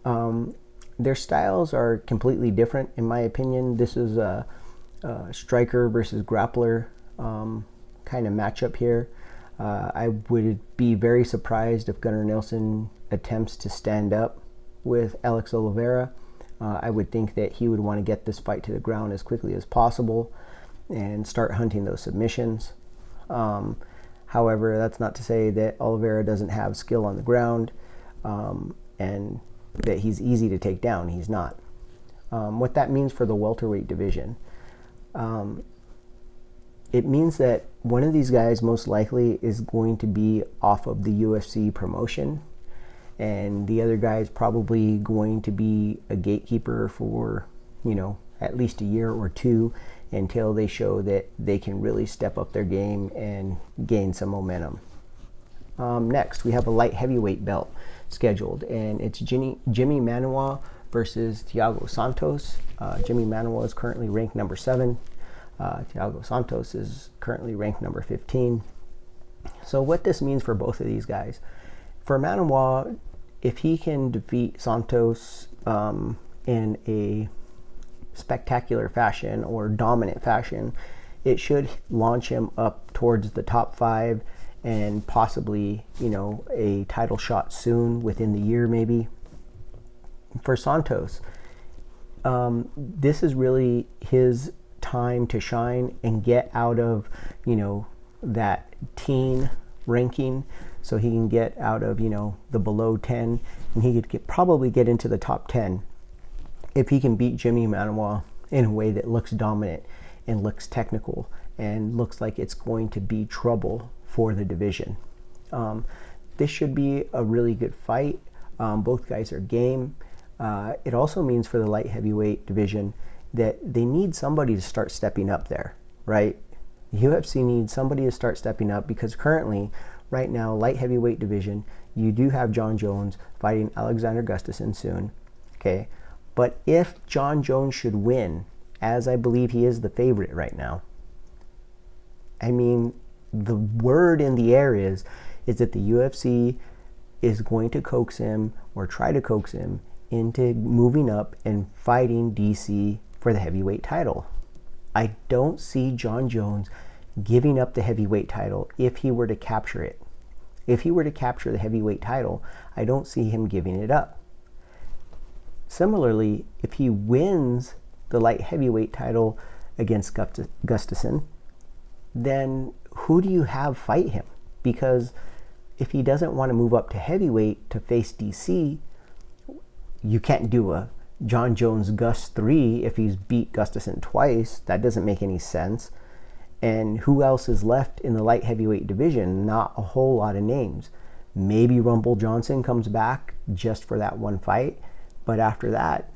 Their styles are completely different, in my opinion. This is a striker versus grappler kind of matchup here. I would be very surprised if Gunnar Nelson attempts to stand up with Alex Oliveira. I would think that he would want to get this fight to the ground as quickly as possible and start hunting those submissions. However, that's not to say that Oliveira doesn't have skill on the ground and that he's easy to take down. He's not. What that means for the welterweight division, it means that one of these guys most likely is going to be off of the UFC promotion, and the other guy is probably going to be a gatekeeper for, at least a year or two until they show that they can really step up their game and gain some momentum. Next, we have a light heavyweight belt scheduled, and it's Jimmy Manuwa versus Thiago Santos. Jimmy Manuwa is currently ranked number 7. Thiago Santos is currently ranked number 15. So what this means for both of these guys, for Manuwa, if he can defeat Santos in a spectacular fashion or dominant fashion, it should launch him up towards the top 5 and possibly, a title shot soon, within the year maybe. For Santos, this is really his time to shine and get out of, that teen ranking, so he can get out of, the below 10, and he could probably get into the top 10 if he can beat Jimmy Manuwa in a way that looks dominant and looks technical and looks like it's going to be trouble for the division. This should be a really good fight. Both guys are game. It also means for the light heavyweight division that they need somebody to start stepping up there, right? The UFC needs somebody to start stepping up because currently, right now, light heavyweight division, you do have John Jones fighting Alexander Gustafsson soon, okay? But if John Jones should win, as I believe he is the favorite right now, I mean, the word in the air is that the UFC is going to coax him or try to coax him into moving up and fighting DC for the heavyweight title. I don't see John Jones giving up the heavyweight title if he were to capture it. If he were to capture the heavyweight title, I don't see him giving it up. Similarly, if he wins the light heavyweight title against Gustafsson, then who do you have fight him? Because if he doesn't want to move up to heavyweight to face DC, you can't do a John Jones Gus 3 if he's beat Gustafsson twice. That doesn't make any sense. And who else is left in the light heavyweight division? Not a whole lot of names. Maybe Rumble Johnson comes back just for that one fight, but after that,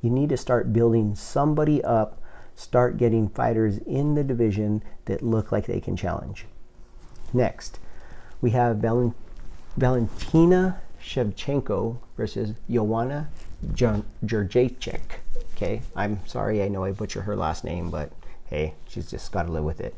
You need to start building somebody up, start getting fighters in the division that look like they can challenge. Next, we have Valentina Shevchenko versus Joanna Jędrzejczyk. Okay, I'm sorry, I know I butcher her last name, but hey, she's just got to live with it.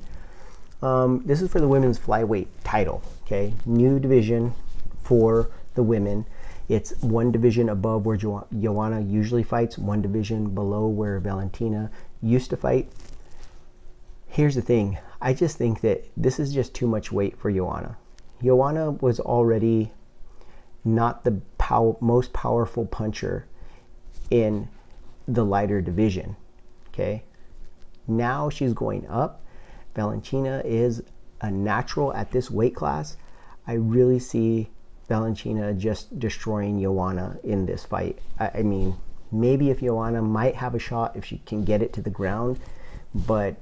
This is for the women's flyweight title. Okay, new division for the women. It's one division above where Joanna usually fights, one division below where Valentina used to fight. Here's the thing. I just think that this is just too much weight for Joanna. Joanna was already not the most powerful puncher in the lighter division. Okay? Now she's going up. Valentina is a natural at this weight class. I really see Valentina just destroying Joanna in this fight. I mean, maybe if Joanna might have a shot if she can get it to the ground, but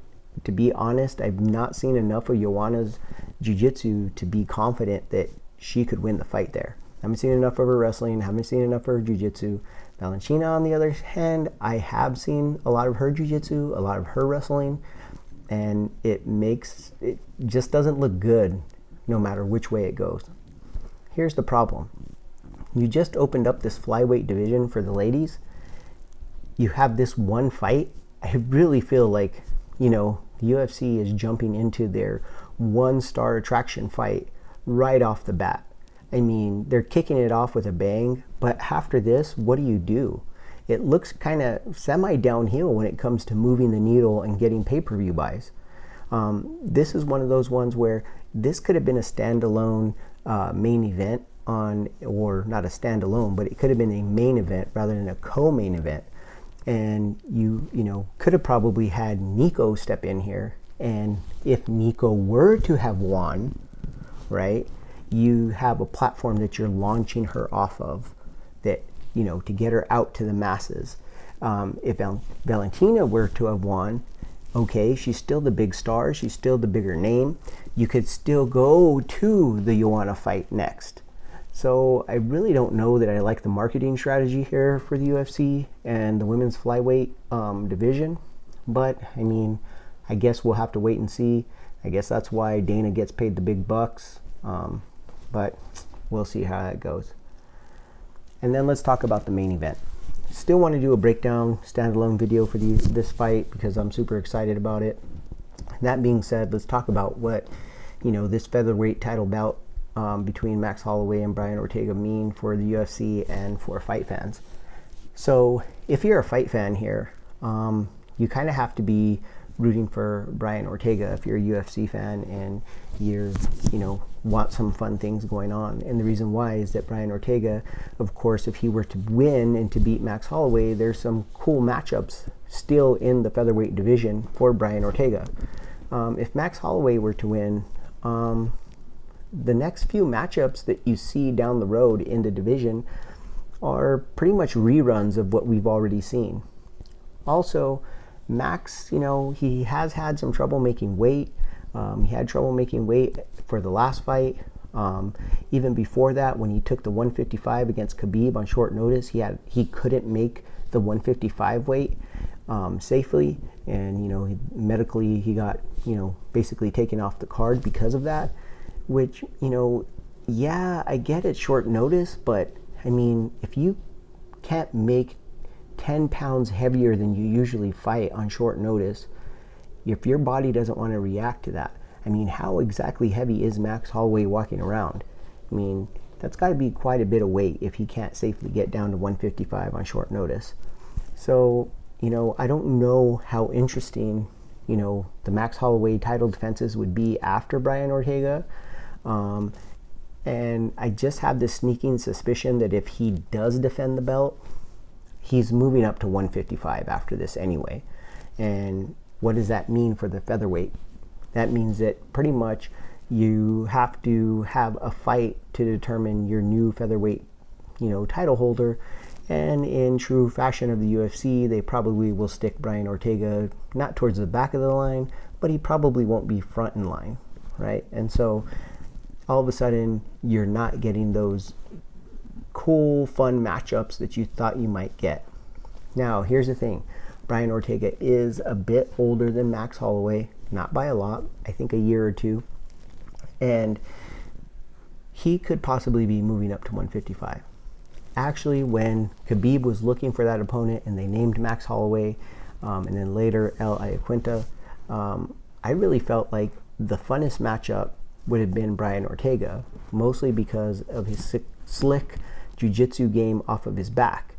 to be honest, I've not seen enough of Joanna's jiu-jitsu to be confident that she could win the fight there. I haven't seen enough of her wrestling, haven't seen enough of her jiu-jitsu. Valentina, on the other hand, I have seen a lot of her jiu-jitsu, a lot of her wrestling, and it just doesn't look good no matter which way it goes. Here's the problem. You just opened up this flyweight division for the ladies. You have this one fight. I really feel like, the UFC is jumping into their one-star attraction fight right off the bat. I mean, they're kicking it off with a bang, but after this, what do? It looks kind of semi-downhill when it comes to moving the needle and getting pay-per-view buys. This is one of those ones where this could have been a standalone main event or not a standalone, but it could have been a main event rather than a co-main event. And you could have probably had Nico step in here. And if Nico were to have won, right, you have a platform that you're launching her off of that, to get her out to the masses. If Valentina were to have won, okay, she's still the big star. She's still the bigger name. You could still go to the Joanna fight next. So I really don't know that I like the marketing strategy here for the UFC and the women's flyweight division. But, I mean, I guess we'll have to wait and see. I guess that's why Dana gets paid the big bucks. But we'll see how that goes. And then let's talk about the main event. Still want to do a breakdown, standalone video for this fight because I'm super excited about it. That being said, let's talk about what, this featherweight title bout between Max Holloway and Brian Ortega mean for the UFC and for fight fans. So if you're a fight fan here, you kind of have to be rooting for Brian Ortega if you're a UFC fan and you're, want some fun things going on. And the reason why is that Brian Ortega, of course, if he were to win and to beat Max Holloway, there's some cool matchups still in the featherweight division for Brian Ortega. If Max Holloway were to win, the next few matchups that you see down the road in the division are pretty much reruns of what we've already seen. Also, Max, he has had some trouble making weight. He had trouble making weight for the last fight. Even before that, when he took the 155 against Khabib on short notice, he couldn't make the 155 weight safely, and medically he got basically taken off the card because of that. Which yeah, I get it, short notice, but I mean, if you can't make 10 pounds heavier than you usually fight on short notice, if your body doesn't want to react to that, I mean, how exactly heavy is Max Holloway walking around? I mean, that's got to be quite a bit of weight if he can't safely get down to 155 on short notice. So, I don't know how interesting, the Max Holloway title defenses would be after Brian Ortega. And I just have this sneaking suspicion that if he does defend the belt, he's moving up to 155 after this anyway. And what does that mean for the featherweight? That means that pretty much you have to have a fight to determine your new featherweight, title holder. And in true fashion of the UFC, they probably will stick Brian Ortega not towards the back of the line, but he probably won't be front in line, right? And so all of a sudden, you're not getting those cool, fun matchups that you thought you might get. Now, here's the thing. Brian Ortega is a bit older than Max Holloway, not by a lot, I think a year or two. And he could possibly be moving up to 155. Actually, when Khabib was looking for that opponent and they named Max Holloway, and then later El Iaquinta, I really felt like the funnest matchup would have been Brian Ortega, mostly because of his slick jiu-jitsu game off of his back.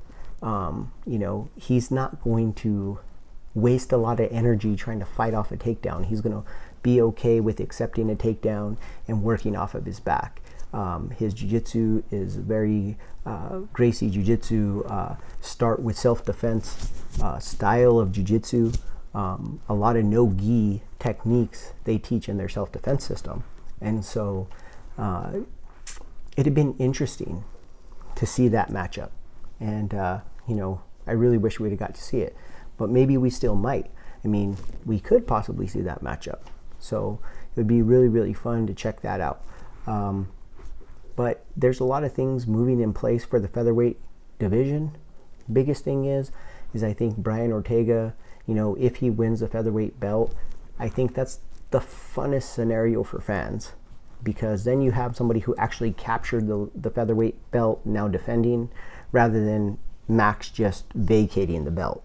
He's not going to waste a lot of energy trying to fight off a takedown. He's going to be okay with accepting a takedown and working off of his back. His jiu-jitsu is very Gracie jiu-jitsu, start with self-defense style of jiu-jitsu. A lot of no-gi techniques they teach in their self-defense system. And so it had been interesting to see that matchup. And, I really wish we'd have got to see it. But maybe we still might. I mean, we could possibly see that matchup. So it would be really, really fun to check that out. But there's a lot of things moving in place for the featherweight division. Biggest thing is I think Brian Ortega, if he wins the featherweight belt, I think that's the funnest scenario for fans, because then you have somebody who actually captured the featherweight belt now defending, rather than Max just vacating the belt.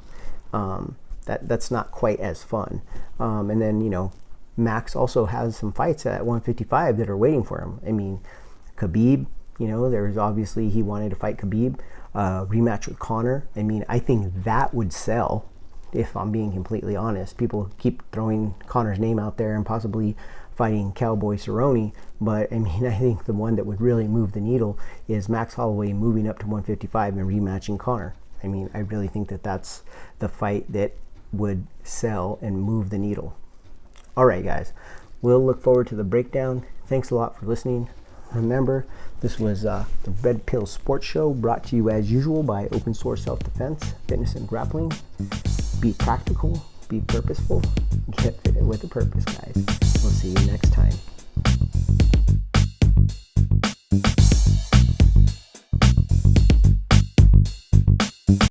That's not quite as fun. And then, Max also has some fights at 155 that are waiting for him. I mean, Khabib, there's obviously he wanted to fight Khabib, rematch with Conor. I mean, I think that would sell, if I'm being completely honest. People keep throwing Conor's name out there and possibly fighting Cowboy Cerrone, but I mean, I think the one that would really move the needle is Max Holloway moving up to 155 and rematching Conor. I mean, I really think that that's the fight that would sell and move the needle. All right, guys, we'll look forward to the breakdown. Thanks a lot for listening. Remember, this was the Red Pill Sports Show, brought to you as usual by Open Source Self-Defense, Fitness and Grappling. Be practical, be purposeful, get fit with a purpose, guys. We'll see you.